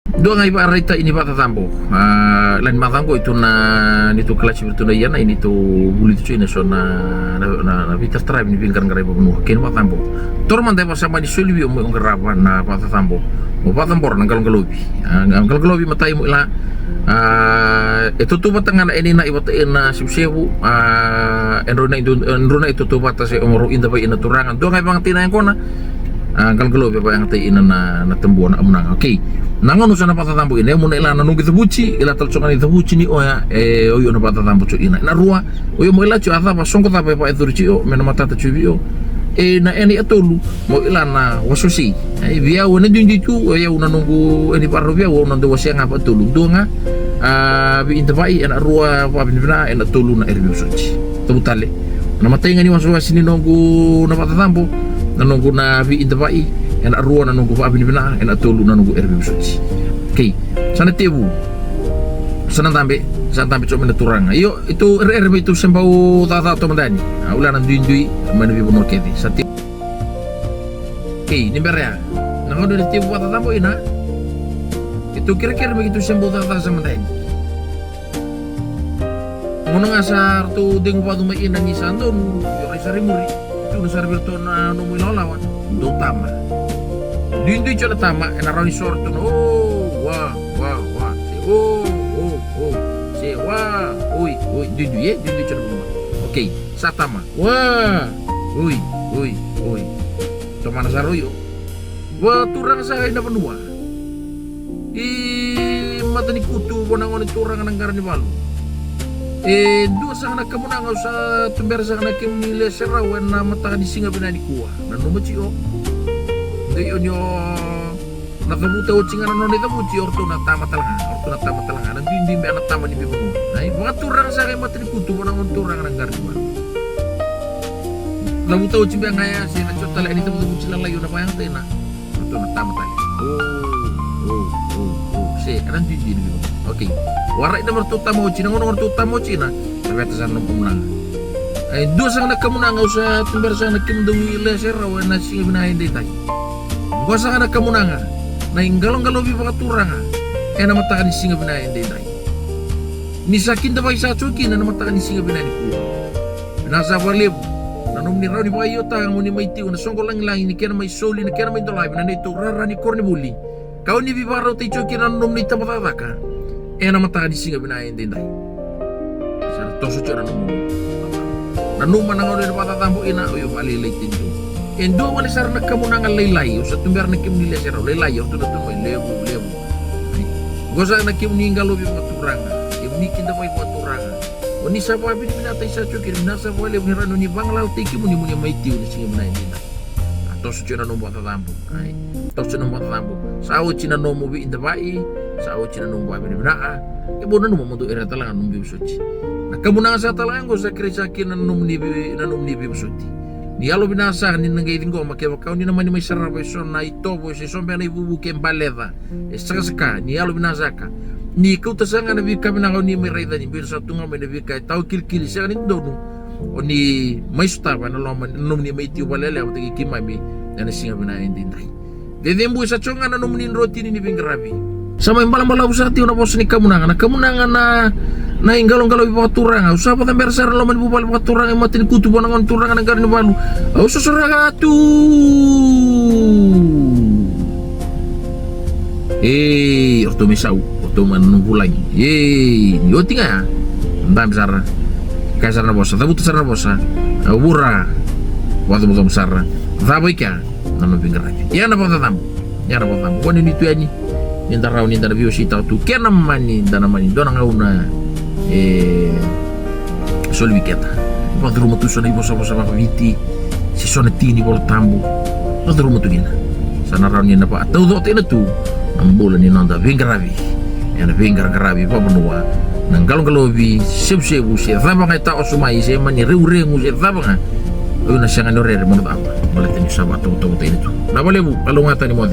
Dua ngai ba rita ini ba tatambo. Lain matango itu na nito kelas itu na yana ini tu buli tu ina so na Peter Tribe ni bingkar ngarai bonu ken ba tambo. Torman dai sama di suli mo ngaraba na ba tatambo. Mo ba tambor nang galong-galobi. Ang galong-galobi matay mo ila ito tu batangan ini na ibata ina sibsebu enrona itu tu bata se umuru inda ba ina turangan. Dua ngai bang tinayang ko na galong-galobi ba yang tay ina na tembuan amnang. Okay. Nangon usana patatambo ini muna ila nanung kita buci ila talcongan kita buci ni oya oyo na patatambo cu ina na rua oyo mo ila cu ata pa songko tape pa itu ci o mena mata ta cu bio na eni atolu mo ila na wasusi via wona junji cu oya una nunggu eni parro via wona ndo wasi ngapa tolu donga bi intervai ena rua pa bina ena tolu na erbi suci tebutale na matenga ni wasu sini nunggu na patatambo na nunggu na bi intervai enak ruang na nunggu pa bina enak tolu na nunggu erbi suci. Okay, sana tebu sana tambe cuma turang ayo itu erbi itu sembau tata to mandani ulah nan duin manabi bonor keti sati. Okay, ni berea nang ada tebu tata tambo ina itu kira-kira begitu sembau tata sama mandani ngono ngasar tu dengu padu mai ina ni sandon yo sari muri itu nasar bertona no muy lawan do tama Dindu cina tama ena rani sortu wah si wah dindu cina buma okay satama wah ui tomana saroyo wah turang sa ina penua mata ni kutu bonangon turang nanggaran ni balu dua sana kamu nang usah tumber sana kimile serawan na mata di singa binani kuah dan nomoci o yo nakabuta ucingan non itu buci orto na tama talanga nanti indi be anak tama ni bimu ai buat turang sa kay matri kutu bonang turang nang garwa nabuta ucing be ngaya si na chotala ini temu buci lang layo na payang tena orto na tama tali si nanti indi ni bimu okay warai na marto tama ucing ngono marto tama ucing na sabeta sa no pumunang ai dua sang nakamunang usah tumber sang nakimdungi leser rawan na singa binahin daytay Kuasa kana kamunanga na inggalong-galong bipaturanga na matakan ni singa binayan day ni sakin da bai sa chuki na matakan ni singa binayan ku binasa walib nanom ni raw ni bayo tang mo ni may tiw na songko lang ni kaya may soli na kaya may dolay na ito rara ni korni buli kau ni bibaraw tay chuki na nanom ni tamataka na matakan ni singa binayan day sa toso chura nanom manangaw ni patatambo ina oyo balilay tinto Endo wala sar nakamunangan laylay sa tumber na kimnila sir laylay to na tumoy lebu goza na kimninga lobi maturanga kimnikin da may maturanga oni sa pabi pinatay sa chukir nasa wala ni rano ni banglaw tiki muni may tiw ni singa manay nila to sa chuna no matatambo ay to sa no matatambo sa o china no mo bi indabai sa o china no mo abi na bono no mo do era talangan no bi suci nakamunangan sa talangan go sa krisakin na no ni bi suci Ni alo binasa ni nangaiting ko makiaw ni naman ni may sarap so na ito po si sombe na ibubuke baleta saka ni alo binasa ka ni ikaw tasanga na bi kami na ni may rayda ni bir sa tunga may nabi kay tao kilkili siya ni dono o ni may staba na loman num ni may tiyo balele o tagi kimay mi na nasinga binayin din tayo dedembo sa chonga na num ni roti ni bingarabi sama yung balang sa tiyo na po sa ni kamunangan na inggalong-galong ipaturang usah pa tamber sar loman bubal paturang ay matin kutu bonangon turang ang garin balu susuragatu orto misau orto manungulay yoti nga andam sar kasar na bosa tabut sar na bosa bura waktu butom sar taboy ka nanu bingarabi yan na po tatam kung nito yan ninda raw ninda na view sitaw tu kaya naman ninda naman doon ang una solviketa padrumo tu sona ibo sama viti si sona tini bol tambo padrumo tu gina sana raw niya na pa atau do tina tu ang bola ni nanda vingarabi yana vingarabi pa benua nang galong-galobi seb-sebu siya thabang ay tao sumay siya man ni riu-riu siya thabang ayun na siya nga norere mo na tama balitin yung sabat tawag tayo nito nabalibu kalungatan ni mo